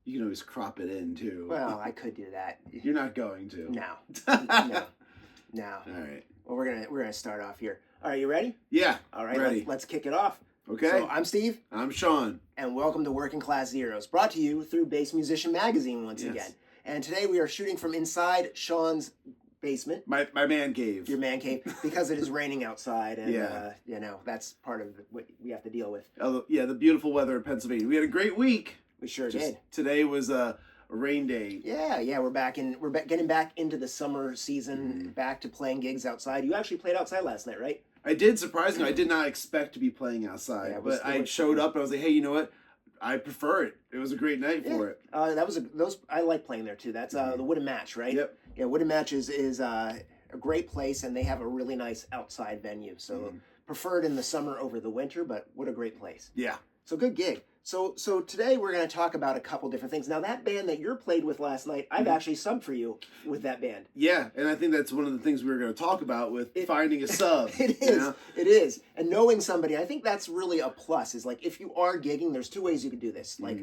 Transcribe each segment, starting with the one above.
You can always crop it in too. Well, I could do that. You're not going to. No. No. All right. Well, we're gonna start off here. All right, you ready? Yeah. All right. Ready. Let's kick it off. Okay. So I'm Steve, I'm Sean. and welcome to Working Class Zeros, brought to you through Bass Musician Magazine once Yes. again. And today we are shooting from inside Sean's basement, My man cave. your man cave, because it is raining outside, and Yeah. that's part of what we have to deal with. Oh, yeah, the beautiful weather in Pennsylvania. We had a great week. We sure Just did. Today was a rain day. Yeah, we're getting back into the summer season, back to playing gigs outside. You actually played outside last night, right? I did, surprisingly. I did not expect to be playing outside, Yeah, it was but I showed up and I was like, hey, you know what? I prefer it. It was a great night for it. Those I like playing there too. That's the Wooden Match, right? Yep. Yeah, Wooden Match is a great place, and they have a really nice outside venue. So preferred in the summer over the winter, but what a great place. Yeah. So good gig. So today we're going to talk about a couple different things. Now that band that you played with last night, I've actually subbed for you with that band. Yeah, and I think that's one of the things we were going to talk about with finding a sub. It is. It is. And knowing somebody, I think that's really a plus. Is like if you are gigging, there's two ways you could do this. Like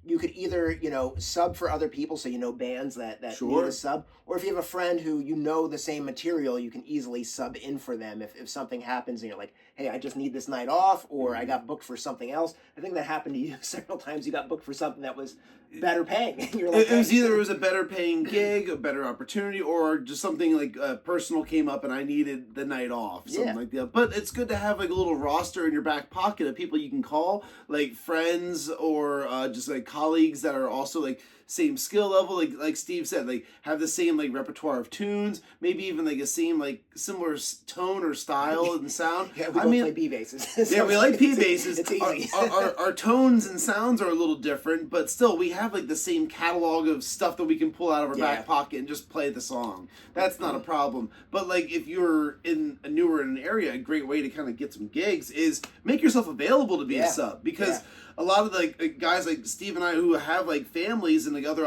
you could either, sub for other people, so you know bands that need Sure. a sub, or if you have a friend who you know the same material, you can easily sub in for them if something happens and you're like, hey, I just need this night off, or I got booked for something else. I think that happened to you several times. You got booked for something that was better paying. And you're like, It was either it was a better paying gig, a better opportunity, or just something like personal came up and I needed the night off, something like that. But it's good to have like a little roster in your back pocket of people you can call, like friends or just like colleagues that are also like same skill level, like Steve said, like have the same like repertoire of tunes, maybe even like a same like similar tone or style and sound. Yeah, we both play P basses. Yeah, we like P basses. It's easy. Our tones and sounds are a little different, but still we have like the same catalog of stuff that we can pull out of our back pocket and just play the song. That's not a problem. But like if you're in a newer in an area, a great way to kind of get some gigs is make yourself available to be a sub, because a lot of the guys like Steve and I who have like families and like other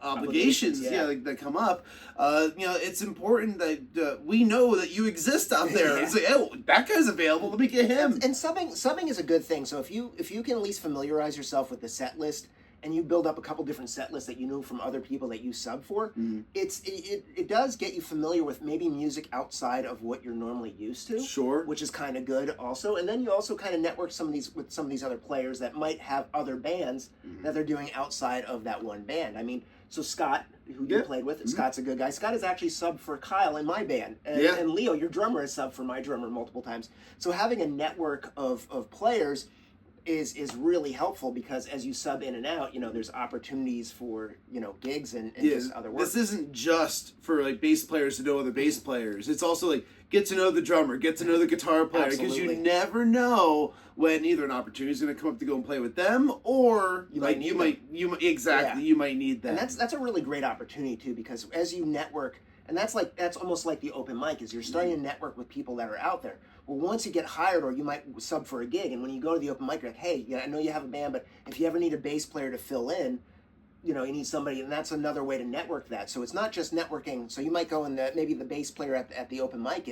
obligations that come up, it's important that we know that you exist out there. It's like, oh, that guy's available, let me get him. And subbing is a good thing. So if you can at least familiarize yourself with the set list, and you build up a couple different set lists that you know from other people that you sub for, it does get you familiar with maybe music outside of what you're normally used to. Sure. Which is kind of good also. And then you also kind of network with some of these other players that might have other bands that they're doing outside of that one band. I mean, so Scott, who you played with, Scott's a good guy. Scott has actually subbed for Kyle in my band. And Leo, your drummer, has subbed for my drummer multiple times. So having a network of players is really helpful, because as you sub in and out, there's opportunities for, gigs and just other work. This isn't just for like bass players to know other bass players. It's also like get to know the drummer, get to know the guitar player, because you never know when either an opportunity is going to come up to go and play with them, or you might need that. And that's a really great opportunity too, because as you network, and that's almost like the open mic, is you're starting to network with people that are out there. Well, once you get hired, or you might sub for a gig, and when you go to the open mic, you're like, hey, I know you have a band, but if you ever need a bass player to fill in, you need somebody, and that's another way to network that. So it's not just networking. So you might go and maybe the bass player at the open mic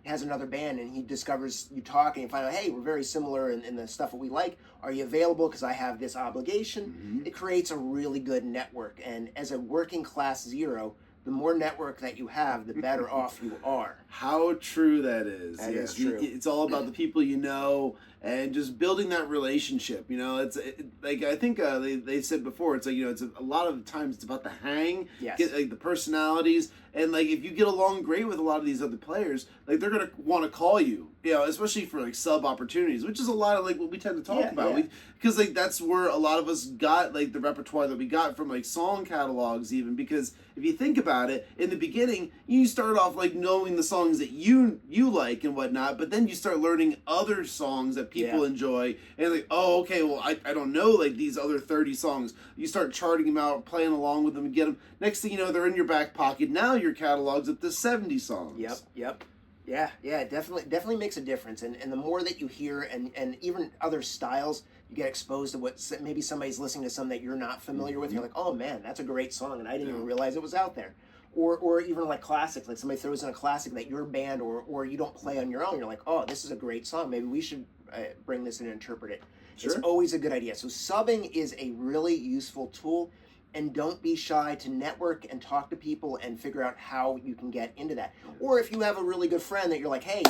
has another band, and he discovers you talk, and you find out, hey, we're very similar in the stuff that we like. Are you available? Because I have this obligation. It creates a really good network. And as a working class zero, the more network that you have, the better off you are. How true that is. That is true. It's all about the people you know and just building that relationship. Like I think they said before, it's like, it's a lot of times it's about the hang, get, like the personalities, and like if you get along great with a lot of these other players, like they're gonna want to call you, especially for like sub opportunities, which is a lot of like what we tend to talk about. Because like that's where a lot of us got like the repertoire that we got from like song catalogs, even because if you think about it, in the beginning you start off like knowing the songs that you like and whatnot, but then you start learning other songs that people enjoy, and like, oh, okay, well I don't know like these other 30 songs. You start charting them out, playing along with them, and get them. Next thing you know, they're in your back pocket. Now your catalog's up to 70 songs. Yep. Yeah, it definitely makes a difference. And the more that you hear, and even other styles, you get exposed to what maybe somebody's listening to something that you're not familiar with. You're like, oh man, that's a great song, and I didn't even realize it was out there. Or even like classics, like somebody throws in a classic that your band or you don't play on your own. You're like, oh, this is a great song. Maybe we should bring this in and interpret it. It's always a good idea. So subbing is a really useful tool, and don't be shy to network and talk to people and figure out how you can get into that. Or if you have a really good friend that you're like, hey,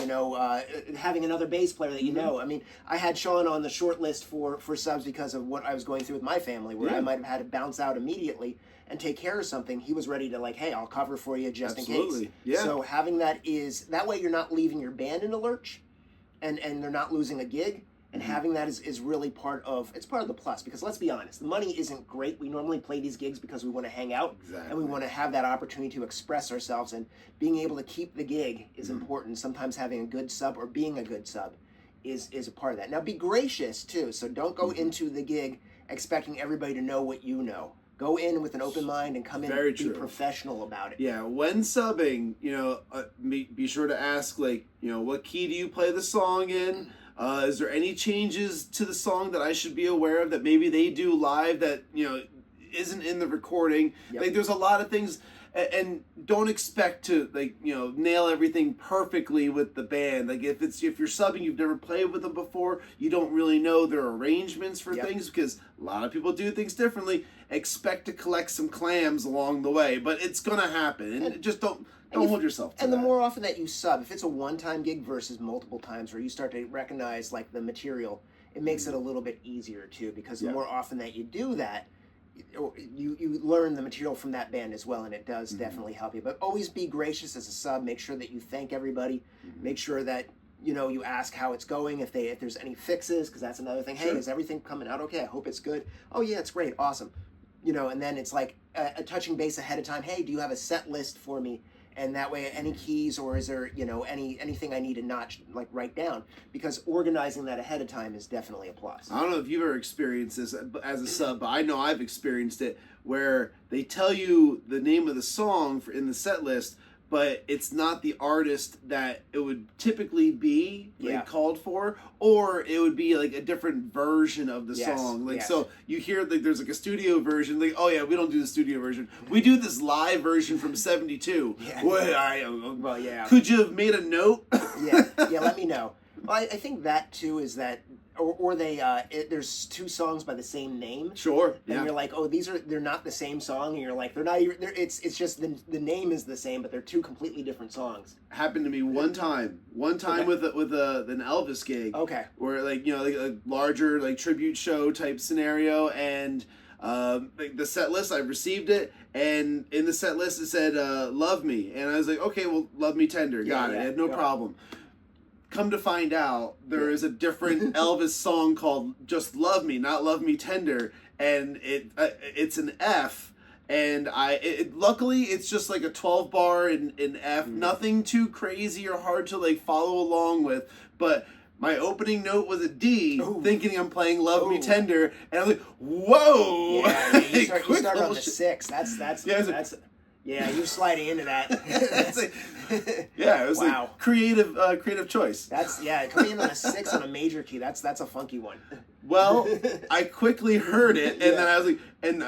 having another bass player that you know. I mean, I had Sean on the short list for subs because of what I was going through with my family, where I might have had to bounce out immediately and take care of something. He was ready to like, hey, I'll cover for you just in case. Yeah. So having that way you're not leaving your band in a lurch, and they're not losing a gig. And having that is really part of the plus, because let's be honest, the money isn't great. We normally play these gigs because we want to hang out and we want to have that opportunity to express ourselves, and being able to keep the gig is important. Sometimes having a good sub or being a good sub is a part of that. Now be gracious too. So don't go into the gig expecting everybody to know what you know. Go in with an open mind and come in and be professional about it. Yeah, when subbing, be sure to ask, what key do you play the song in? Is there any changes to the song that I should be aware of that maybe they do live that, isn't in the recording? Yep. Like, there's a lot of things, and don't expect to, nail everything perfectly with the band. Like, if you're subbing, you've never played with them before, you don't really know their arrangements for things, because a lot of people do things differently. Expect to collect some clams along the way, but it's going to happen, and just don't hold yourself to that. And the more often that you sub, if it's a one-time gig versus multiple times where you start to recognize like the material, it makes it a little bit easier too, because the more often that you do that, you learn the material from that band as well, and it does definitely help you. But always be gracious as a sub. Make sure that you thank everybody. Make sure that you ask how it's going, if there's any fixes, because that's another thing. Hey, is everything coming out okay? I hope it's good. Oh yeah, it's great, awesome. And then it's like a touching base ahead of time. Hey, do you have a set list for me? And that way, any keys, or is there, anything I need to write down? Because organizing that ahead of time is definitely a plus. I don't know if you've ever experienced this as a sub, but I know I've experienced it, where they tell you the name of the song in the set list, but it's not the artist that it would typically be called for, or it would be like a different version of the song. So you hear there's like a studio version, oh yeah, we don't do the studio version. We do this live version from 72. Could you have made a note? Let me know. Well, I think that too is that, or there's two songs by the same name. Sure. And you're like, oh, they're not the same song, and you're like, they're not even. It's just the name is the same, but they're two completely different songs. Happened to me one time with an Elvis gig. Okay. Where like a larger tribute show type scenario, and the set list, I received it, and in the set list it said "Love Me," and I was like, okay, well, "Love Me Tender," got it. I had no problem. Come to find out, there is a different Elvis song called "Just Love Me," not "Love Me Tender," and it's an F. And luckily it's just like a 12 bar in F, nothing too crazy or hard to follow along with. But my opening note was a D, thinking I'm playing "Love Me Tender," and I was like, "Whoa!" Yeah, you start on the 6. That's. Yeah, you're sliding into that. It was like creative choice. Coming in on a 6 on a major key. That's a funky one. Well, I quickly heard it, and then I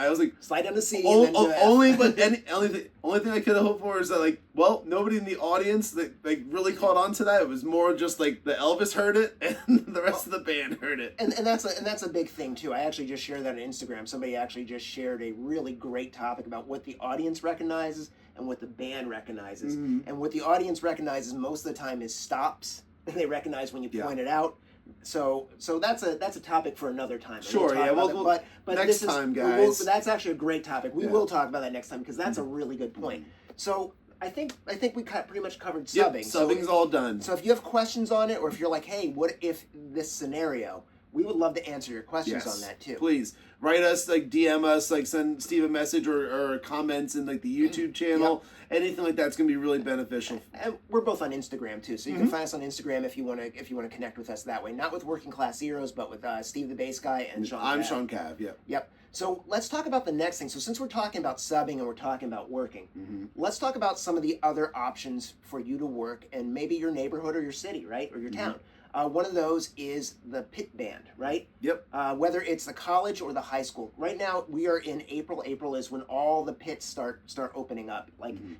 was like, slide down to C. Only thing I could have hoped for is that nobody in the audience that really caught on to that. It was more just the Elvis heard it and the rest of the band heard it. And that's a big thing too. I actually just shared that on Instagram. Somebody actually just shared a really great topic about what the audience recognizes and what the band recognizes. And what the audience recognizes most of the time is stops. They recognize when you point it out. So that's a topic for another time. Sure, but next time, guys. That's actually a great topic. We will talk about that next time, because that's a really good point. So I think we pretty much covered subbing. Subbing's all done. So if you have questions on it, or if you're like, hey, what if this scenario? We would love to answer your questions on that too. Please write us, DM us, send Steve a message or comments in the YouTube channel. Anything like that's going to be really beneficial. And we're both on Instagram too, so you can find us on Instagram if you want to connect with us that way. Not with Working Class Heroes, but with Steve the Bass Guy and Sean. I'm Sean Cav. Yep. So let's talk about the next thing. So since we're talking about subbing and we're talking about working, let's talk about some of the other options for you to work in maybe your neighborhood or your city, right, or your town. One of those is the pit band, right? Yep. Whether it's the college or the high school. Right now, we are in April. April is when all the pits start opening up.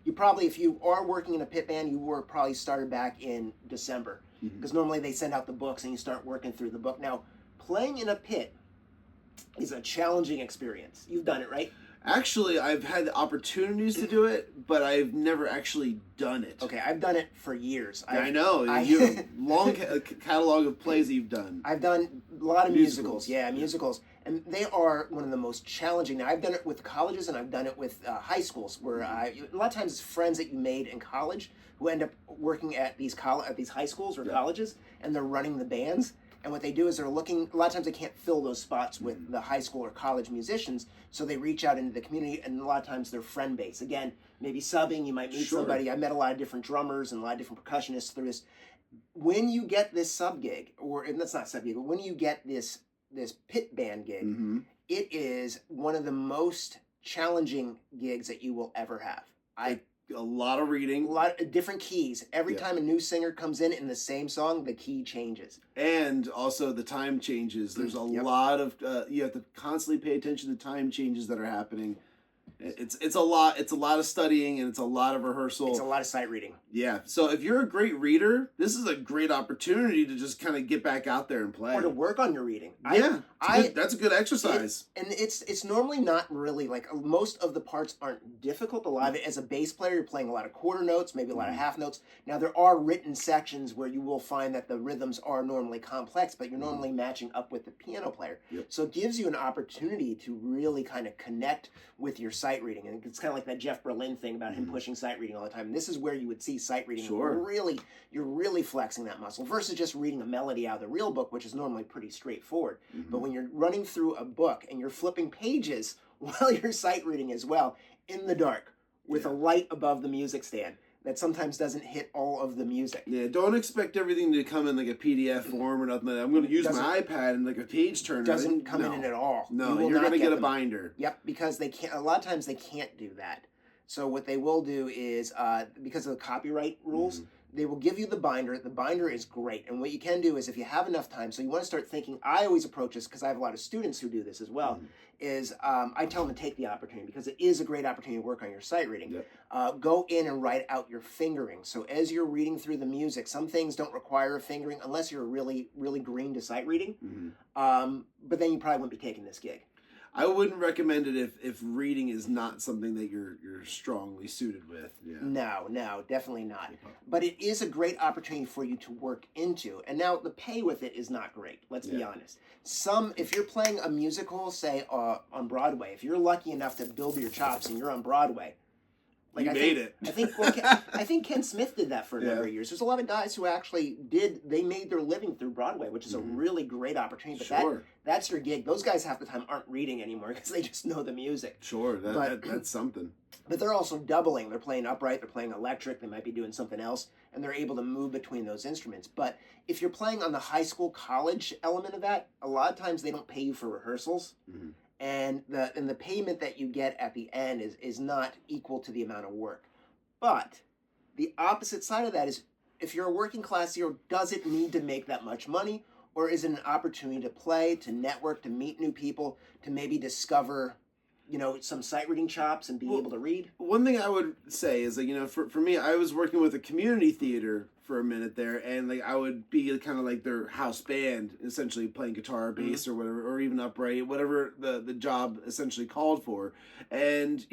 You probably, if you are working in a pit band, you were probably started back in December. Because normally they send out the books and you start working through the book. Now, playing in a pit is a challenging experience. You've done it, right? Actually, I've had the opportunities to do it, but I've never actually done it. Okay, I've done it for years. I know. You have a long catalog of plays that you've done. I've done a lot of musicals. Yeah, musicals. And they are one of the most challenging. Now, I've done it with colleges and I've done it with high schools, where a lot of times it's friends that you made in college who end up working at these high schools or colleges, and they're running the bands. And what they do is they're looking, a lot of times they can't fill those spots with the high school or college musicians, so they reach out into the community, and a lot of times they're friend based. Again, maybe subbing, you might meet somebody. I met a lot of different drummers and a lot of different percussionists through this. When you get this sub gig, and that's not sub gig, but when you get this pit band gig, it is one of the most challenging gigs that you will ever have. A lot of reading. A lot of different keys. Every time a new singer comes in the same song, the key changes. And also the time changes. There's a lot of, you have to constantly pay attention to time changes that are happening. It's a lot of studying, and it's a lot of rehearsal. It's a lot of sight reading. Yeah. So if you're a great reader, this is a great opportunity to just kind of get back out there and play. Or to work on your reading. That's a good exercise. It's normally not really, like, most of the parts aren't difficult. A lot of it, as a bass player, you're playing a lot of quarter notes, maybe a lot of half notes. Now, there are written sections where you will find that the rhythms are normally complex, but you're normally matching up with the piano player. So it gives you an opportunity to really kind of connect with your sight reading. And it's kind of like that Jeff Berlin thing about him pushing sight reading all the time. And this is where you would see sight reading. You're really flexing that muscle versus just reading a melody out of the real book, which is normally pretty straightforward. But when you're running through a book and you're flipping pages while you're sight reading as well, in the dark, with a light above the music stand that sometimes doesn't hit all of the music. Yeah, don't expect everything to come in like a PDF form or nothing. I'm going to use my iPad and like a page turner. Doesn't come in at all. No, you're going to get a binder. Yep, because they can't. A lot of times they can't do that. So what they will do is, because of the copyright rules, they will give you the binder. The binder is great. And what you can do is, if you have enough time, so you want to start thinking, I always approach this, because I have a lot of students who do this as well, is I tell them to take the opportunity, because it is a great opportunity to work on your sight reading. Go in and write out your fingering. So as you're reading through the music, some things don't require a fingering unless you're really, really green to sight reading. But then you probably wouldn't be taking this gig. I wouldn't recommend it if reading is not something that you're strongly suited with. No, definitely not. But it is a great opportunity for you to work into. And now the pay with it is not great. Let's be honest. If you're playing a musical, say on Broadway, if you're lucky enough to build your chops and you're on Broadway, like I think Ken Smith did that for a number of years. There's a lot of guys who actually they made their living through Broadway, which is a really great opportunity. But that's your gig. Those guys half the time aren't reading anymore because they just know the music. That's something. But they're also doubling. They're playing upright, they're playing electric, they might be doing something else, and they're able to move between those instruments. But if you're playing on the high school, college element of that, a lot of times they don't pay you for rehearsals. And the payment that you get at the end is not equal to the amount of work. But the opposite side of that is, if you're a working class hero, does it need to make that much money? Or is it an opportunity to play, to network, to meet new people, to maybe discover, some sight reading chops and be able to read? One thing I would say is that, for me, I was working with a community theater for a minute there, and like I would be kind of like their house band, essentially playing guitar, bass, or whatever, or even upright, whatever the job essentially called for. And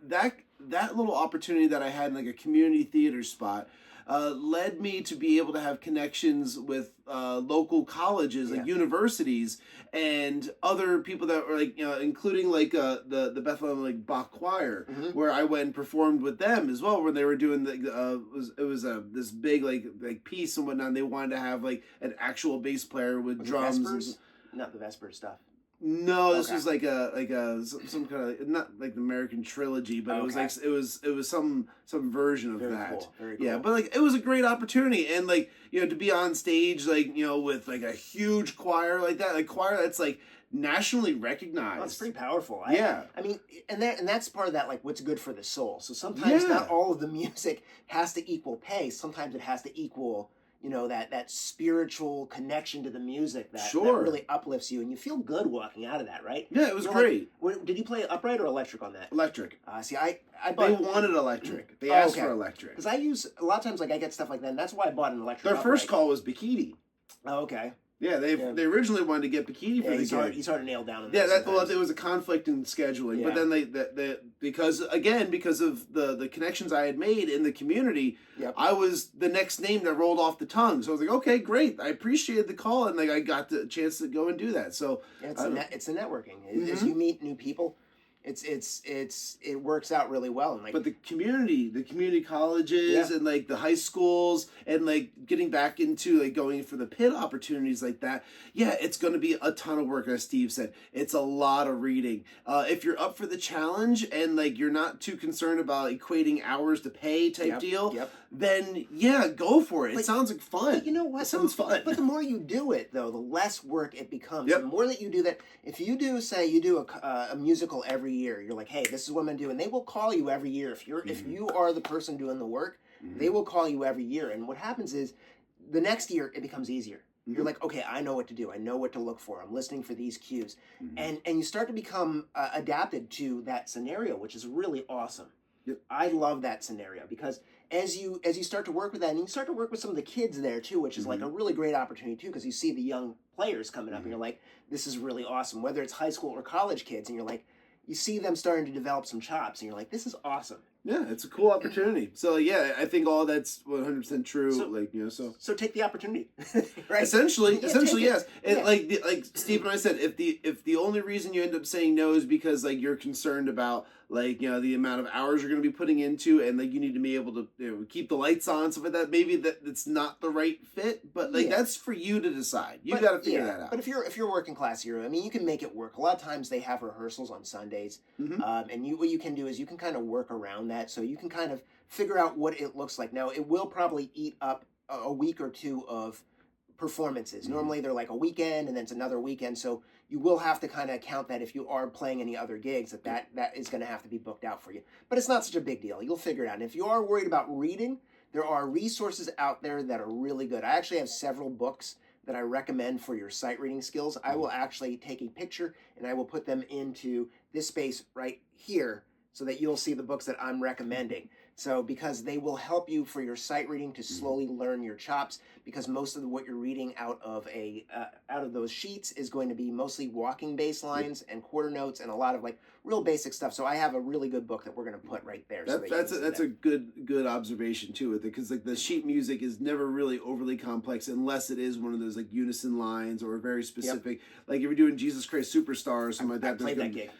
that little opportunity that I had in like a community theater spot led me to be able to have connections with local colleges, like universities, and other people that were like, including like the Bethlehem like Bach Choir, where I went and performed with them as well, where they were doing this big like piece and whatnot. And they wanted to have like an actual bass player with drums. Not the Vespers stuff. No, this was like some kind of, not like the American Trilogy, but it was like it was some version of that. Cool. Very cool. Yeah, but like it was a great opportunity, and like to be on stage like with like a huge choir like that, like choir that's like nationally recognized. That's pretty powerful. I mean, and that's part of that, like what's good for the soul. So sometimes not all of the music has to equal pay. Sometimes it has to equal that spiritual connection to the music that really uplifts you, and you feel good walking out of that, right? Yeah, it was great. Did you play upright or electric on that? Electric. See, they wanted electric. They asked for electric. Because I use, a lot of times, like I get stuff like that, and that's why I bought an electric Their first call was bikini. Oh, okay. Yeah, they originally wanted to get Bikini for the gig. He's hard to nail down. It was a conflict in scheduling, but then they because of the connections I had made in the community, I was the next name that rolled off the tongue. So I was like, okay, great, I appreciated the call, and like I got the chance to go and do that. So it's the networking. As you meet new people, it works out really well. And but the community colleges and like the high schools and like getting back into like going for the pit opportunities like that, it's going to be a ton of work. As Steve said, it's a lot of reading. If you're up for the challenge and like you're not too concerned about equating hours to pay type deal, then go for it. It sounds like fun. But you know what? It sounds fun. But the more you do it, though, the less work it becomes. The more that you do that, if you do a musical every year, you're like, hey, this is what I'm gonna do, and they will call you every year. If you are the person doing the work, they will call you every year. And what happens is, the next year it becomes easier. You're like, okay, I know what to do. I know what to look for. I'm listening for these cues, and you start to become adapted to that scenario, which is really awesome. I love that scenario because as you start to work with that, and you start to work with some of the kids there too, which is like a really great opportunity too, because you see the young players coming up, and you're like, this is really awesome. Whether it's high school or college kids, and you're like, you see them starting to develop some chops, and you're like, this is awesome. Yeah, it's a cool opportunity. So I think all that's 100% true. So take the opportunity, right? Essentially, yes. And like Steve and I said, if the only reason you end up saying no is because like you're concerned about like the amount of hours you're going to be putting into, and like you need to be able to keep the lights on, stuff like that. Maybe that's not the right fit, but like that's for you to decide. You got to figure that out. But if you're working class hero, I mean, you can make it work. A lot of times they have rehearsals on Sundays, and what you can do is you can kind of work around that, so you can kind of figure out what it looks like. Now, it will probably eat up a week or two of performances. Normally they're like a weekend and then it's another weekend, so you will have to kind of count that if you are playing any other gigs that is going to have to be booked out for you. But it's not such a big deal. You'll figure it out. And if you are worried about reading, there are resources out there that are really good. I actually have several books that I recommend for your sight reading skills. I will actually take a picture and I will put them into this space right here so that you'll see the books that I'm recommending. So because they will help you for your sight reading to slowly learn your chops, because most of what you're reading out of those sheets is going to be mostly walking bass lines and quarter notes and a lot of like real basic stuff. So I have a really good book that we're going to put right there. That's a good observation too with it, because like the sheet music is never really overly complex unless it is one of those like unison lines or very specific. Like if you're doing Jesus Christ Superstar or something like that. I played that gig.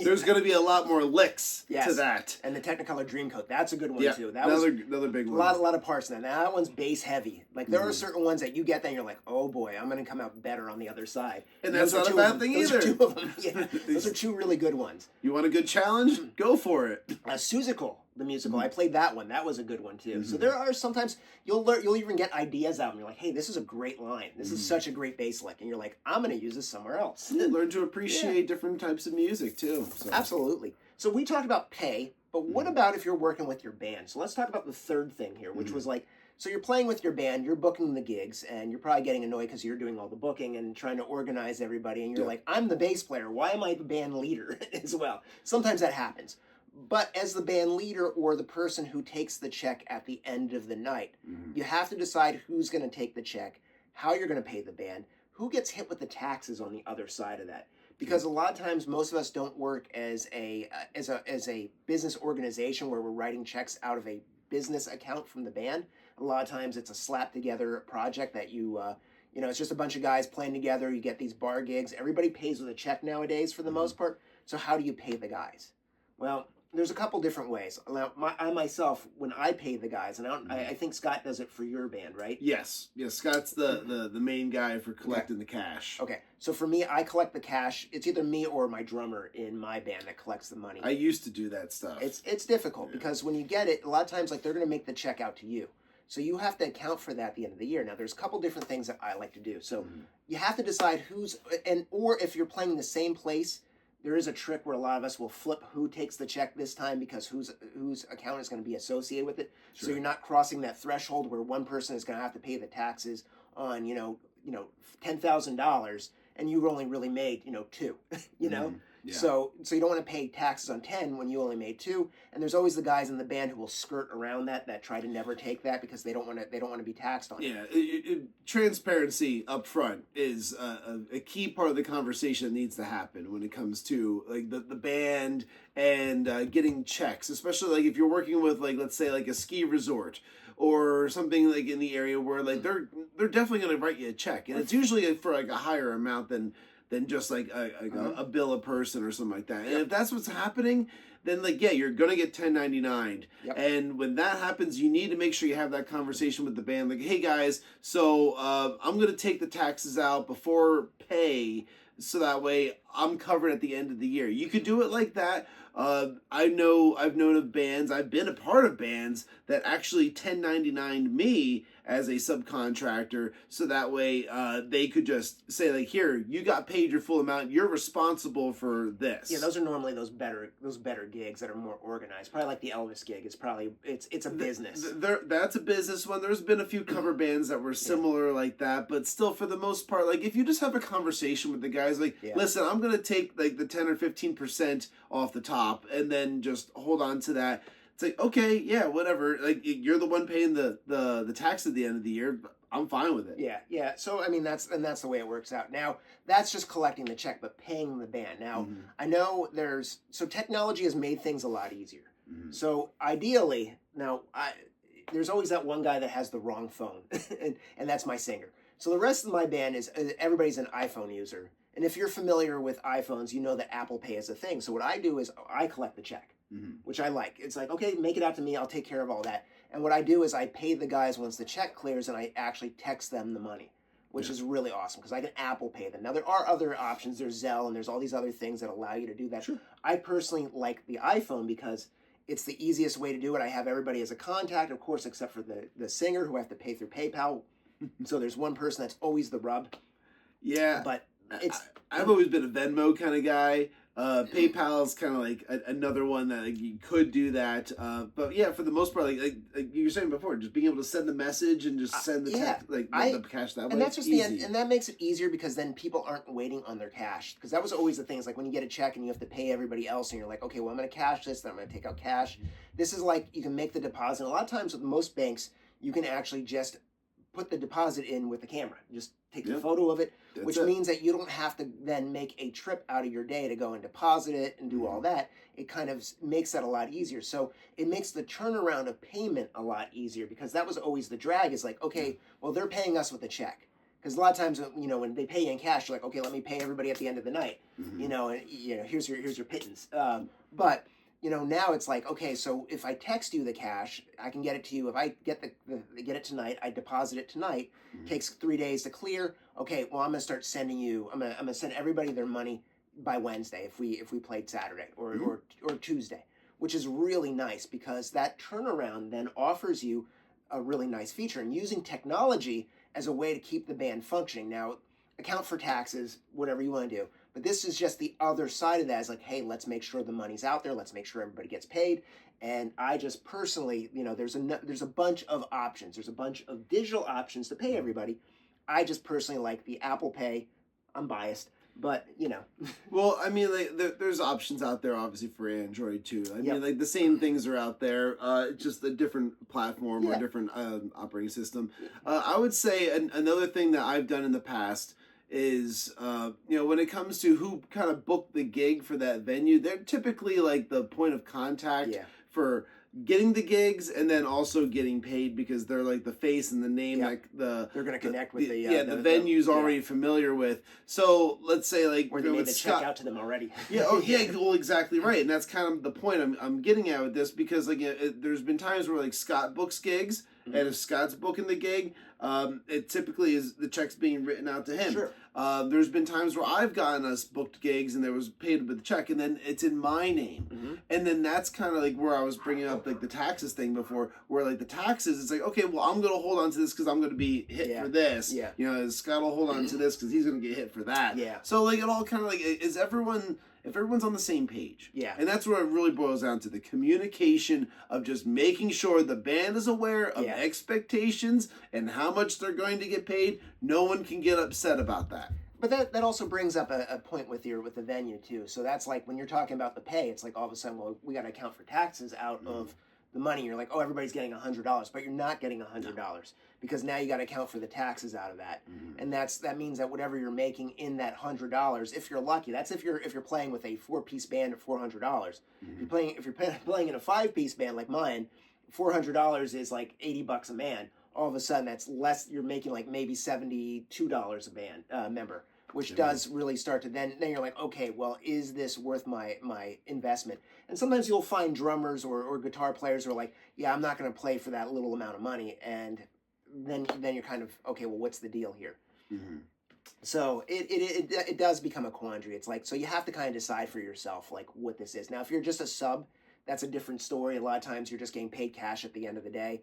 There's going to be a lot more licks to that. And the Technicolor Dreamcoat, that's a good one too. That another big one. A lot of parts in that. Now that one's bass heavy. Like there are certain ones that you get that and you're like, oh boy, I'm going to come out better on the other side. And that's not a bad thing either. Those are two of them. Yeah, those are two really good ones. You want a good challenge? Go for it. Seussical, the musical. I played that one. That was a good one too. So there are sometimes you'll even get ideas out and you're like, hey, this is a great line. This is such a great bass lick. And you're like, I'm going to use this somewhere else. Learn to appreciate different types of music too. So. Absolutely. So we talked about pay, but what about if you're working with your band? So let's talk about the third thing here, which was like, so you're playing with your band, you're booking the gigs, and you're probably getting annoyed because you're doing all the booking and trying to organize everybody, and you're like, I'm the bass player, why am I the band leader as well? Sometimes that happens. But as the band leader or the person who takes the check at the end of the night, you have to decide who's going to take the check, how you're going to pay the band, who gets hit with the taxes on the other side of that. Because a lot of times most of us don't work as a business organization where we're writing checks out of a business account from the band. A lot of times it's a slap together project that it's just a bunch of guys playing together. You get these bar gigs. Everybody pays with a check nowadays for the most part. So how do you pay the guys? Well, there's a couple different ways. Now, I myself, when I pay the guys, and I think Scott does it for your band, right? Yes. Scott's the main guy for collecting the cash. Okay, so for me, I collect the cash. It's either me or my drummer in my band that collects the money. I used to do that stuff. It's difficult because when you get it, a lot of times like they're going to make the check out to you. So you have to account for that at the end of the year. Now, there's a couple different things that I like to do. So you have to decide or if you're playing in the same place, there is a trick where a lot of us will flip who takes the check this time because whose account is going to be associated with it. Sure. So you're not crossing that threshold where one person is going to have to pay the taxes on $10,000 and you only really made $2. Yeah. So you don't want to pay taxes on 10 when you only made 2. And there's always the guys in the band who will skirt around that try to never take that because they don't want to be taxed on it. Yeah, transparency up front is a key part of the conversation that needs to happen when it comes to like the band and getting checks, especially like if you're working with like, let's say like a ski resort or something like in the area where like they're definitely going to write you a check, and it's usually for like a higher amount than just like a bill a person or something like that. And if that's what's happening, then like, yeah, you're going to get 1099. Yep. And when that happens, you need to make sure you have that conversation with the band. Like, hey guys, so I'm going to take the taxes out before pay, so that way I'm covered at the end of the year. You could do it like that. I've known of bands, I've been a part of bands that actually 1099 me as a subcontractor, so that way they could just say like, here, you got paid your full amount, you're responsible for this. Yeah, those are normally those better gigs that are more organized. Probably like the Elvis gig. It's probably it's a business. That's a business one. There's been a few cover bands that were similar like that, but still for the most part, like if you just have a conversation with the guys, like, listen, I'm gonna take like the 10 or 15% off the top and then just hold on to that. It's like, okay, yeah, whatever. Like, you're the one paying the tax at the end of the year. I'm fine with it. Yeah. So I mean, that's the way it works out. Now that's just collecting the check, but paying the band. Now I know technology has made things a lot easier. So ideally, now there's always that one guy that has the wrong phone, and that's my singer. So the rest of my band is everybody's an iPhone user, and if you're familiar with iPhones, you know that Apple Pay is a thing. So what I do is I collect the check. Which I like. It's like, okay, make it out to me. I'll take care of all that. And what I do is I pay the guys once the check clears, and I actually text them the money, which is really awesome because I can Apple Pay them. Now, there are other options. There's Zelle, and there's all these other things that allow you to do that. Sure. I personally like the iPhone because it's the easiest way to do it. I have everybody as a contact, of course, except for the singer who I have to pay through PayPal. So there's one person that's always the rub. Yeah. But I've always been a Venmo kind of guy. PayPal is kind of like another one that like, you could do that. But yeah, for the most part, like you were saying before, just being able to send the message and just send the text, the cash that way. And that's just easy. And that makes it easier because then people aren't waiting on their cash. Because that was always the thing. It's like when you get a check and you have to pay everybody else, and you're like, okay, well, I'm going to cash this, then I'm going to take out cash. This is like you can make the deposit. A lot of times with most banks, you can actually just put the deposit in with the camera. Just take a photo of it, which means that you don't have to then make a trip out of your day to go and deposit it and do all that. It kind of makes that a lot easier. So it makes the turnaround of payment a lot easier because that was always the drag is like, okay, well, they're paying us with a check. Because a lot of times, when they pay you in cash, you're like, okay, let me pay everybody at the end of the night. Here's your pittance. But now it's like, okay, so if I text you the cash, I can get it to you. If I get get it tonight, I deposit it tonight. Takes 3 days to clear. Okay, well, I'm gonna start sending you. I'm gonna send everybody their money by Wednesday if we played Saturday or Tuesday, which is really nice because that turnaround then offers you a really nice feature. And using technology as a way to keep the band functioning. Now, account for taxes, whatever you want to do. But this is just the other side of that. Is like, hey, let's make sure the money's out there. Let's make sure everybody gets paid. And I just personally, there's a bunch of options. There's a bunch of digital options to pay everybody. I just personally like the Apple Pay. I'm biased, but Well, I mean, like there's options out there, obviously for Android too. I mean, like the same things are out there. It's just a different platform or a different operating system. I would say another thing that I've done in the past is when it comes to who kind of booked the gig for that venue, they're typically like the point of contact for getting the gigs and then also getting paid because they're like the face and the name they're going to connect with the venue's already familiar with. So let's say like or they made the check out to them already. Well, exactly right, and that's kind of the point I'm getting at with this because like there's been times where like Scott books gigs. And if Scott's booking the gig, it typically is the check's being written out to him. Sure. There's been times where I've gotten us booked gigs and there was paid with the check, and then it's in my name. And then that's kind of like where I was bringing up like the taxes thing before, where like the taxes, it's like, okay, well, I'm going to hold on to this because I'm going to be hit for this. Scott will hold on to this because he's going to get hit for that. So like it all kind of like, if everyone's on the same page. And that's what it really boils down to, the communication of just making sure the band is aware of expectations and how much they're going to get paid. No one can get upset about that. But that also brings up a point with the venue too. So that's like when you're talking about the pay, it's like all of a sudden, well, we got to account for taxes out of the money. You're like, oh, everybody's getting $100, but you're not getting $100 because now you got to account for the taxes out of that, and that means that whatever you're making in that $100, if you're lucky, that's if you're playing with a 4-piece band at $400. If you're playing in a 5-piece band like mine, $400 is like $80 a man. All of a sudden, that's less. You're making like maybe $72 a band member, which does really start to then you're like, okay, well, is this worth my investment? And sometimes you'll find drummers or guitar players who are like, yeah, I'm not going to play for that little amount of money, and then you're kind of, okay, well, what's the deal here? So it does become a quandary. It's like, so you have to kind of decide for yourself like what this is. Now, if you're just a sub, that's a different story. A lot of times you're just getting paid cash at the end of the day.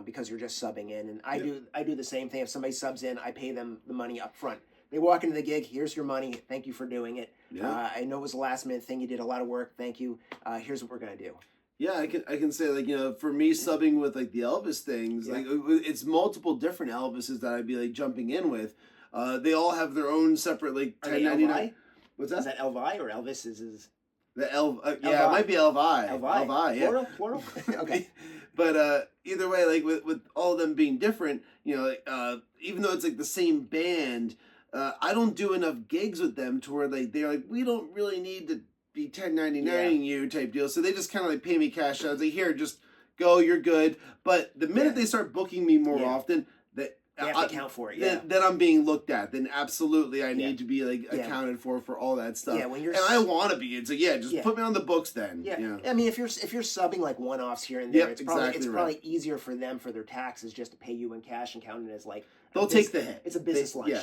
Because you're just subbing in, and I do the same thing. If somebody subs in, I pay them the money up front. They walk into the gig, here's your money, thank you for doing it. I know it was a last minute thing, you did a lot of work, thank you. Here's what we're gonna do. Yeah, I can say, like, for me subbing with like the Elvis things, like it's multiple different Elvises that I'd be like jumping in with. They all have their own separate like 1099. What's that? Is that Elvi or Elvis is the yeah, it might be Elvi. Elvi, yeah. Plural? Okay. But either way, like with all of them being different, even though it's like the same band, I don't do enough gigs with them to where they're like, we don't really need to be 1099ing you type deal. So they just kind of like pay me cash out. It's like, here, just go, you're good. But the minute they start booking me more often, you have to account for it. Then I'm being looked at. Then absolutely, I need to be like accounted for all that stuff. Yeah, when you're and I want to be. It's like just put me on the books then. Yeah. I mean, if you're subbing like one-offs here and there, it's probably easier for them for their taxes just to pay you in cash and count it as like they'll take the hit. It's a business lunch.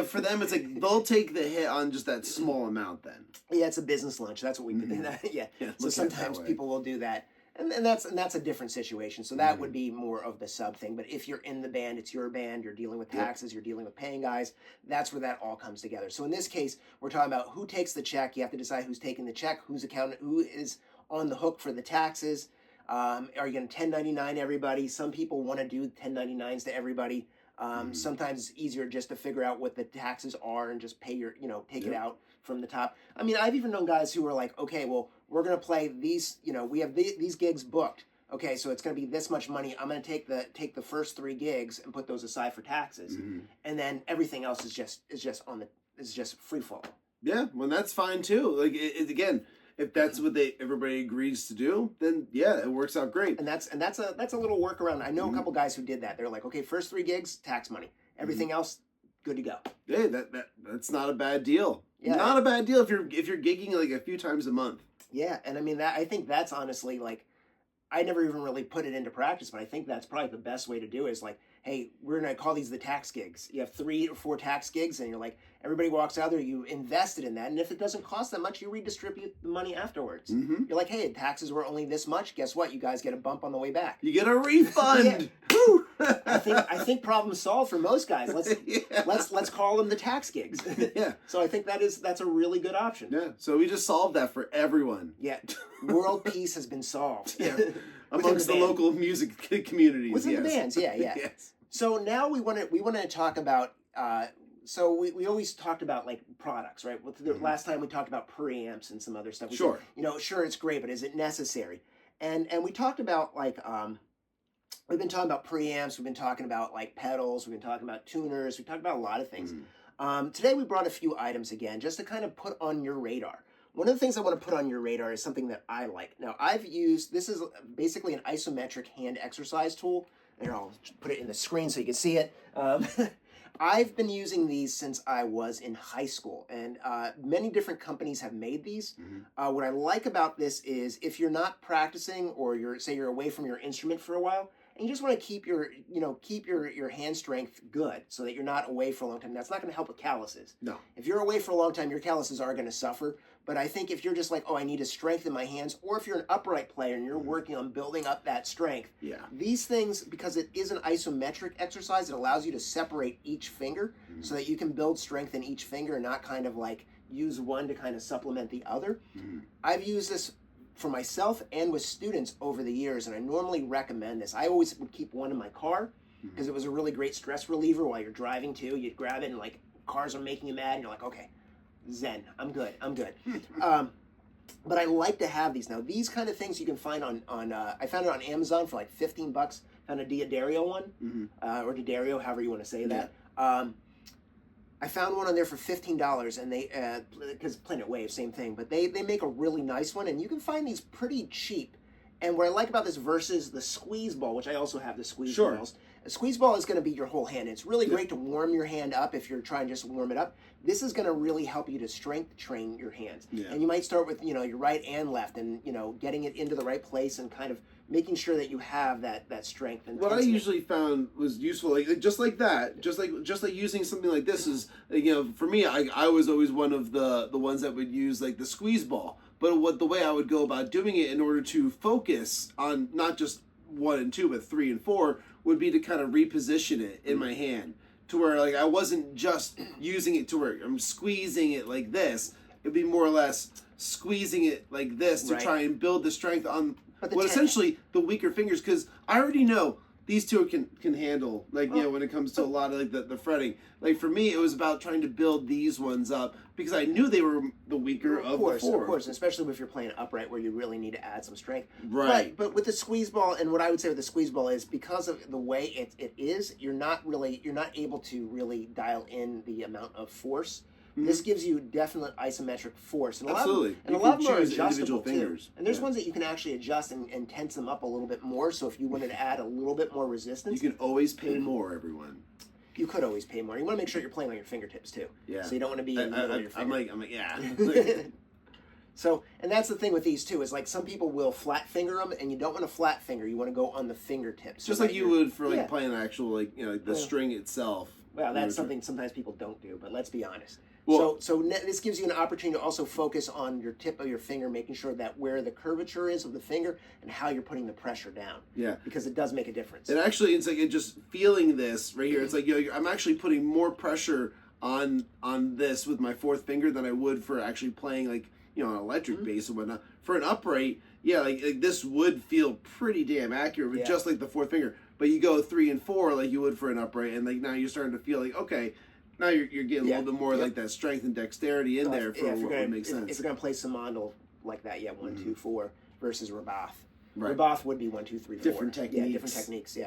For them it's like they'll take the hit on just that small amount then. Yeah, it's a business lunch. That's what we do. Yeah. So sometimes people will do that. And that's a different situation. So that would be more of the sub thing. But if you're in the band, it's your band, you're dealing with taxes, you're dealing with paying guys, that's where that all comes together. So in this case, we're talking about who takes the check. You have to decide who's taking the check, who is on the hook for the taxes. Are you going to 1099 everybody? Some people want to do 1099s to everybody. Sometimes it's easier just to figure out what the taxes are and just pay take it out from the top. I mean, I've even known guys who are like, okay, well, we're going to play these, we have these gigs booked. Okay, so it's going to be this much money. I'm going to take the first 3 gigs and put those aside for taxes. And then everything else is just free fall. Yeah, well, that's fine too. Like again, if that's what everybody agrees to do, then it works out great. And that's a little workaround. I know a couple guys who did that. They're like, okay, first 3 gigs, tax money. Everything else, good to go. Hey, that's not a bad deal. Yeah, not a bad deal if you're gigging like a few times a month. Yeah, and I mean I think that's honestly like, I never even really put it into practice, but I think that's probably the best way to do it is like, hey, we're going to call these the tax gigs. You have 3 or 4 tax gigs, and you're like, everybody walks out there, you invested in that, and if it doesn't cost that much, you redistribute the money afterwards. You're like, hey, taxes were only this much. Guess what? You guys get a bump on the way back. You get a refund. I think problem solved for most guys. Let's call them the tax gigs. So I think that's a really good option. Yeah. So we just solved that for everyone. Yeah. World peace has been solved. Amongst the local music communities. Within the bands, Yes. So now we want to talk about. So we always talked about like products, right? The last time we talked about preamps and some other stuff. We said, sure, it's great, but is it necessary? And we talked about like we've been talking about preamps. We've been talking about like pedals. We've been talking about tuners. We talked about a lot of things. Today we brought a few items again, just to kind of put on your radar. One of the things I want to put on your radar is something that I like. Now, this is basically an isometric hand exercise tool. And I'll put it in the screen so you can see it. I've been using these since I was in high school, and many different companies have made these. What I like about this is if you're not practicing or you're away from your instrument for a while, and you just want to keep your hand strength good so that you're not away for a long time. That's not going to help with calluses. No. If you're away for a long time, your calluses are going to suffer. But I think if you're just like, I need to strengthen my hands, or if you're an upright player and you're working on building up that strength, these things, because it is an isometric exercise, it allows you to separate each finger so that you can build strength in each finger and not kind of like use one to kind of supplement the other. I've used this for myself and with students over the years, and I normally recommend this. I always would keep one in my car because it was a really great stress reliever while you're driving too. You'd grab it and like cars are making you mad, and you're like, okay, zen, I'm good. But I like to have these. Now, these kind of things you can find on I found it on Amazon for like $15. Found a D'Addario one, or D'Addario, however you want to say that. I found one on there for $15, and they, because Planet Wave, same thing, but they make a really nice one, and you can find these pretty cheap. And what I like about this versus the squeeze ball, which I also have the squeeze balls, a squeeze ball is going to be your whole hand. It's really great to warm your hand up if you're trying to just warm it up. This is going to really help you to strength train your hands. And you might start with, your right and left, and, getting it into the right place and kind of making sure that you have that strength. And what I usually found was useful, just like that, just like using something like this is, for me, I was always one of the ones that would use like the squeeze ball. But the way I would go about doing it in order to focus on not just 1 and 2, but 3 and 4 would be to kind of reposition it in my hand to where like I wasn't just using it to where I'm squeezing it like this. It'd be more or less squeezing it like this to try and build the strength on essentially the weaker fingers, because I already know these two can handle when it comes to a lot of like the fretting. Like for me, it was about trying to build these ones up because I knew they were the weaker of the four. Of course, especially if you're playing upright where you really need to add some strength. Right. But with the squeeze ball, and what I would say with the squeeze ball is because of the way it is, you're not able to really dial in the amount of force. This gives you definite isometric force. And Absolutely. A lot of them are adjustable too. And there's ones that you can actually adjust and tense them up a little bit more. So if you wanted to add a little bit more resistance. You can always pay more, everyone. You could always pay more. You want to make sure you're playing on your fingertips too. Yeah. So you don't want to be in the middle of your fingers. I'm like, yeah. So, and that's the thing with these too, is like some people will flat finger them, and you don't want to flat finger. You want to go on the fingertips. Just like you would for like playing actual the string itself. Well, that's something sometimes people don't do, but let's be honest. Well, so this gives you an opportunity to also focus on your tip of your finger, making sure that where the curvature is of the finger and how you're putting the pressure down. Yeah. Because it does make a difference. And actually, it's like just feeling this right here. It's like I'm actually putting more pressure on this with my fourth finger than I would for actually playing like an electric bass and whatnot. For an upright, like this would feel pretty damn accurate with just like the fourth finger. But you go 3 and 4 like you would for an upright, and like now you're starting to feel like okay. Now you're getting a little bit more like that strength and dexterity in there for what makes sense. If you're going to play Simondl like that, 1, 2, 4 versus Rabath. Right. Rabath would be 1, 2, 3, 4. Different techniques. Yeah, different techniques,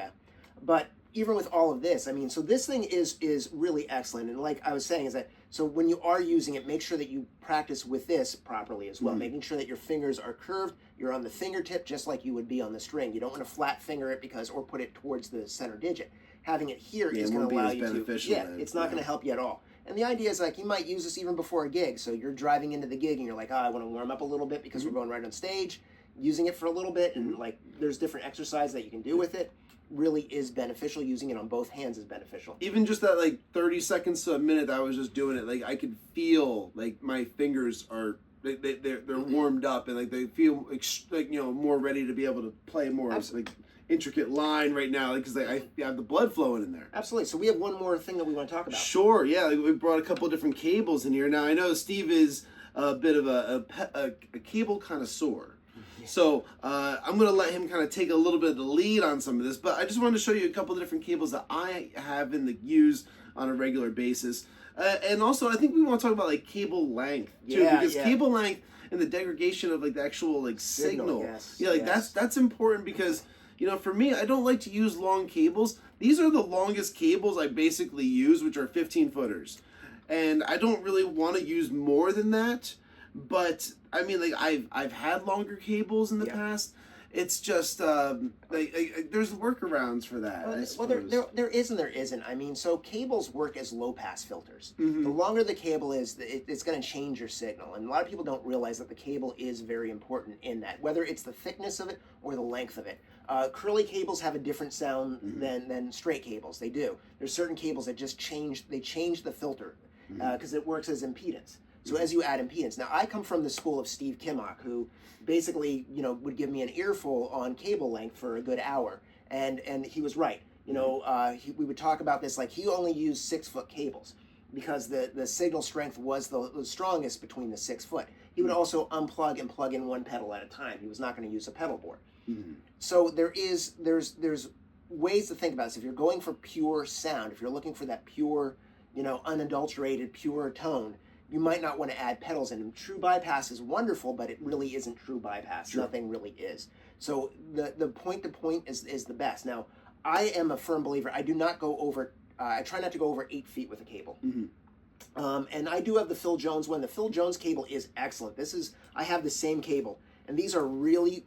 But even with all of this, I mean, so this thing is really excellent. And like I was saying, is that so when you are using it, make sure that you practice with this properly as well, making sure that your fingers are curved. You're on the fingertip just like you would be on the string. You don't want to flat finger it or put it towards the center digit. Having it here is going to allow you to. It's not going to help you at all. And the idea is like you might use this even before a gig. So you're driving into the gig and you're like, I want to warm up a little bit because we're going right on stage. Using it for a little bit and like there's different exercises that you can do with it. Really is beneficial. Using it on both hands is beneficial. Even just that like 30 seconds to a minute that I was just doing it, like I could feel like my fingers are they're warmed up and like they feel like more ready to be able to play more like intricate line right now because I have the blood flowing in there. Absolutely. So we have one more thing that we want to talk about. Sure. Yeah, like we brought a couple of different cables in here. Now I know Steve is a bit of a cable connoisseur. So I'm going to let him kind of take a little bit of the lead on some of this, but I just wanted to show you a couple of different cables that I have in the use on a regular basis. And also, I think we want to talk about like cable length too, because cable length and the degradation of like the actual like signal. That's important because for me, I don't like to use long cables. These are the longest cables I basically use, which are 15 footers, and I don't really want to use more than that. But I mean, like I've had longer cables in the past. It's just there's workarounds for that. Well, there is and there isn't. I mean, so cables work as low pass filters. Mm-hmm. The longer the cable is, it's going to change your signal, and a lot of people don't realize that the cable is very important in that. Whether it's the thickness of it or the length of it. Curly cables have a different sound than straight cables. They do. There's certain cables that just change the filter because it works as impedance. So as you add impedance. Now, I come from the school of Steve Kimmock, who basically, would give me an earful on cable length for a good hour. And he was right. We would talk about this, like he only used 6-foot cables because the signal strength was the strongest between the 6 foot. He would also unplug and plug in one pedal at a time. He was not going to use a pedal board. So there's ways to think about this. If you're going for pure sound, if you're looking for that pure unadulterated, pure tone, you might not want to add pedals in. And true bypass is wonderful, but it really isn't true bypass. Sure. Nothing really is. So the point-to-point is the best. Now, I am a firm believer. I do not go over, I try not to go over 8 feet with a cable. And I do have the Phil Jones one. The Phil Jones cable is excellent. I have the same cable. And these are really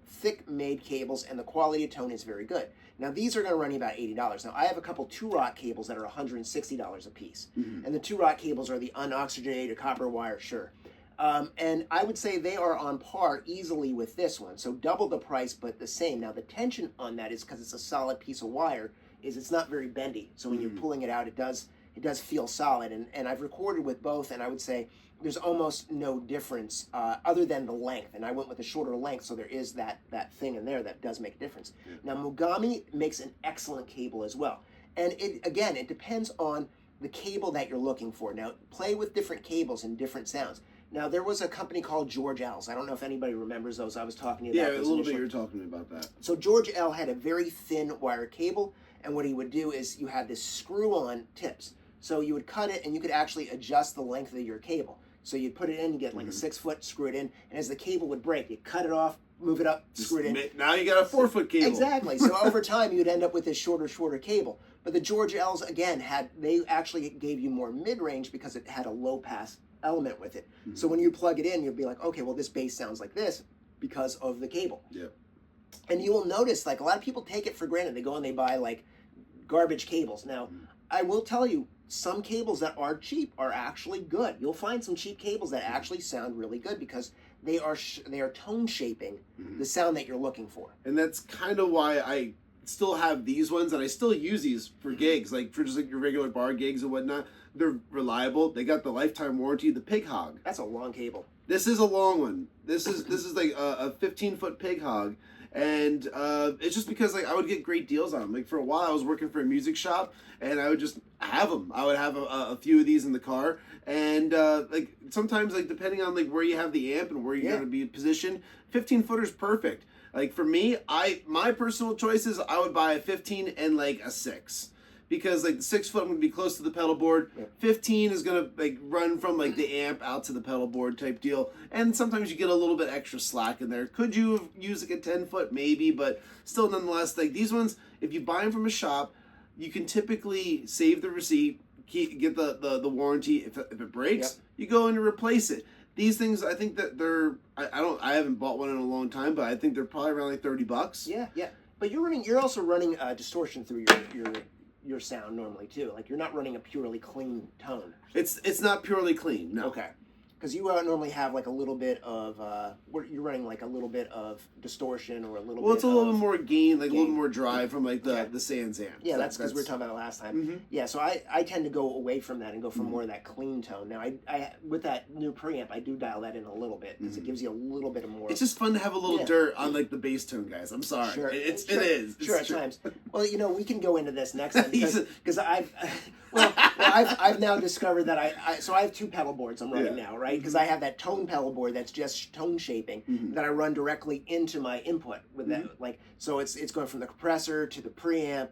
thick-made cables, and the quality of tone is very good. Now, these are going to run you about $80. Now, I have a couple 2-rot cables that are $160 a piece. And the 2-rot cables are the unoxygenated copper wire, sure. And I would say they are on par easily with this one. So double the price, but the same. Now, the tension on that is because it's a solid piece of wire, is it's not very bendy. So when you're pulling it out, it does feel solid. And I've recorded with both, and I would say there's almost no difference other than the length. And I went with a shorter length, so there is that thing in there that does make a difference. Now, Mogami makes an excellent cable as well. And it depends on the cable that you're looking for. Now, play with different cables and different sounds. Now, there was a company called George L's. I don't know if anybody remembers those. I was talking to you about those. Yeah, a little bit you were talking about that. So George L had a very thin wire cable, and what he would do is you had this screw-on tips. So you would cut it, and you could actually adjust the length of your cable. So you'd put it in, you get like a 6-foot, screw it in, and as the cable would break, you cut it off, move it up, screw it in. Now you got a 4-foot cable. Exactly. So over time, you'd end up with this shorter cable. But the George L's, again, they actually gave you more mid-range because it had a low-pass element with it. So when you plug it in, you'll be like, okay, well, this bass sounds like this because of the cable. Yeah. And you will notice, like, a lot of people take it for granted. They go and they buy, like, garbage cables. Now, I will tell you, some cables that are cheap are actually good. You'll find some cheap cables that actually sound really good because they are tone shaping the sound that you're looking for. And that's kind of why I still have these ones, and I still use these for gigs, like for just like your regular bar gigs and whatnot. They're reliable. They got the lifetime warranty. The Pig Hog. That's a long cable. This is a long one. This is like a 15-foot Pig Hog. And it's just because like I would get great deals on them. Like for a while I was working for a music shop, and I would just have them. I would have a few of these in the car, and like sometimes like depending on like where you have the amp and where you're gonna be positioned, 15-footer is perfect. Like for me, my personal choices, I would buy a 15 and like a 6. Because like the 6-foot would be close to the pedal board. 15 is gonna like run from like the amp out to the pedal board type deal. And sometimes you get a little bit extra slack in there. Could you use like a 10-foot? Maybe, but still nonetheless, like these ones, if you buy them from a shop, you can typically save the receipt, get the warranty. If it breaks, you go in and replace it. These things, I think that they're I haven't bought one in a long time, but I think they're probably around like $30. Yeah. But you're also running distortion through your sound normally too. Like you're not running a purely clean tone. It's not purely clean. No. Okay. Because you normally have like a little bit of you're running like a little bit of distortion or a little. Well, bit it's a little bit more gain, like a little more drive from like the Sans amp. Yeah, that's because we were talking about it last time. Yeah, so I tend to go away from that and go for more of that clean tone. Now I with that new preamp, I do dial that in a little bit because it gives you a little bit of more. It's just fun to have a little dirt on like the bass tone, guys. I'm sorry. Sure. It is. Sure, at times. Well, we can go into this next time because I've now discovered that I have 2 pedal boards I'm running now, right? Because I have that tone pedal board that's just tone shaping that I run directly into my input with that, like, so it's going from the compressor to the preamp,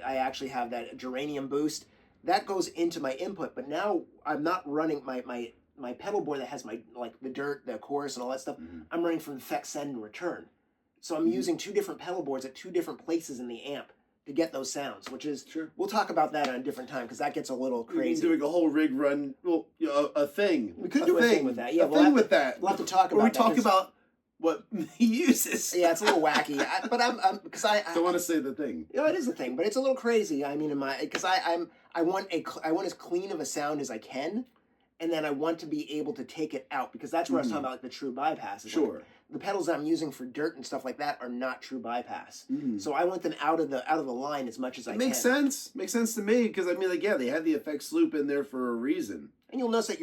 I actually have that geranium boost that goes into my input, but now I'm not running my pedal board that has my like the dirt, the chorus, and all that stuff. I'm running from effect send and return, so I'm using 2 different pedal boards at 2 different places in the amp to get those sounds, which is we'll talk about that on a different time because that gets a little crazy. Doing a whole rig run, a thing. We could do a thing with that. Yeah, we'll have to talk about. Where we talk about what he uses. Yeah, it's a little wacky, but I'm because I don't want to say the thing. It is a thing, but it's a little crazy. I mean, because I want as clean of a sound as I can, and then I want to be able to take it out because that's where I was talking about like the true bypass. Sure. Like, the pedals I'm using for dirt and stuff like that are not true bypass. So I want them out of the line as much as I can. Makes sense. Makes sense to me because I mean, like, yeah, they had the effects loop in there for a reason. And you'll notice that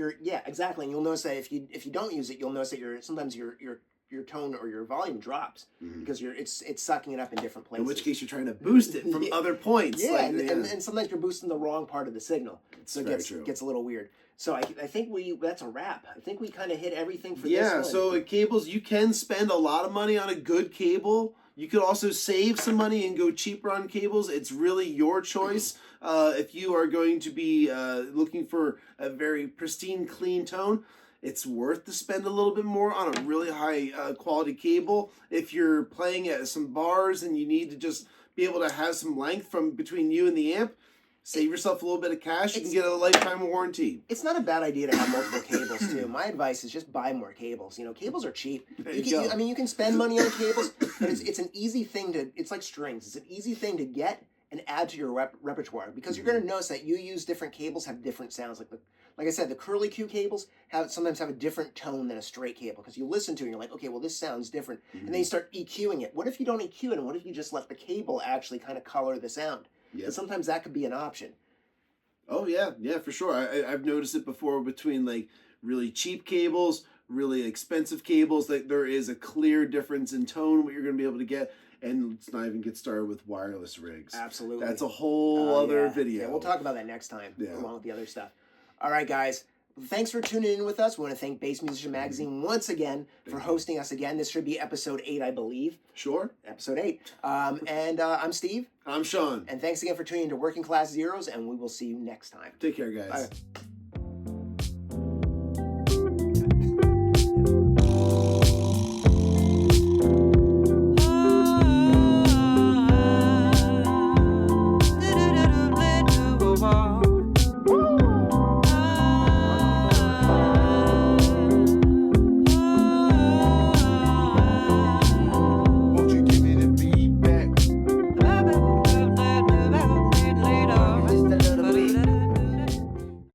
exactly. And you'll notice that if you don't use it, you'll notice that sometimes your tone or your volume drops because it's sucking it up in different places. In which case, you're trying to boost it from other points. Yeah, and sometimes you're boosting the wrong part of the signal, so it gets a little weird. So I think that's a wrap. I think we kind of hit everything for this one. Yeah, so cables, you can spend a lot of money on a good cable. You could also save some money and go cheaper on cables. It's really your choice. If you are going to be looking for a very pristine, clean tone, it's worth to spend a little bit more on a really high quality cable. If you're playing at some bars and you need to just be able to have some length from between you and the amp, save yourself a little bit of cash. You can get a lifetime warranty. It's not a bad idea to have multiple cables too. My advice is just buy more cables. You know, cables are cheap. I mean, you can spend money on cables, but it's an easy thing to. It's like strings. It's an easy thing to get and add to your repertoire, because you're going to notice that you use different cables have different sounds. Like I said, the curly Q cables sometimes have a different tone than a straight cable, because you listen to it and you're like, okay, well, this sounds different, and then you start EQing it. What if you don't EQ it, and what if you just let the cable actually kind of color the sound? Yep. And sometimes that could be an option. Oh yeah, for sure. I've noticed it before between like really cheap cables, really expensive cables. That there is a clear difference in tone what you're going to be able to get. And let's not even get started with wireless rigs. Absolutely. That's a whole other video. Yeah, we'll talk about that next time, along with the other stuff. All right, guys. Thanks for tuning in with us. We want to thank Bass Musician Magazine once again for hosting us again. This should be episode 8, I believe. Sure. Episode 8. And I'm Steve. I'm Sean. And thanks again for tuning in to Working Class Zeros, and we will see you next time. Take care, guys. Bye.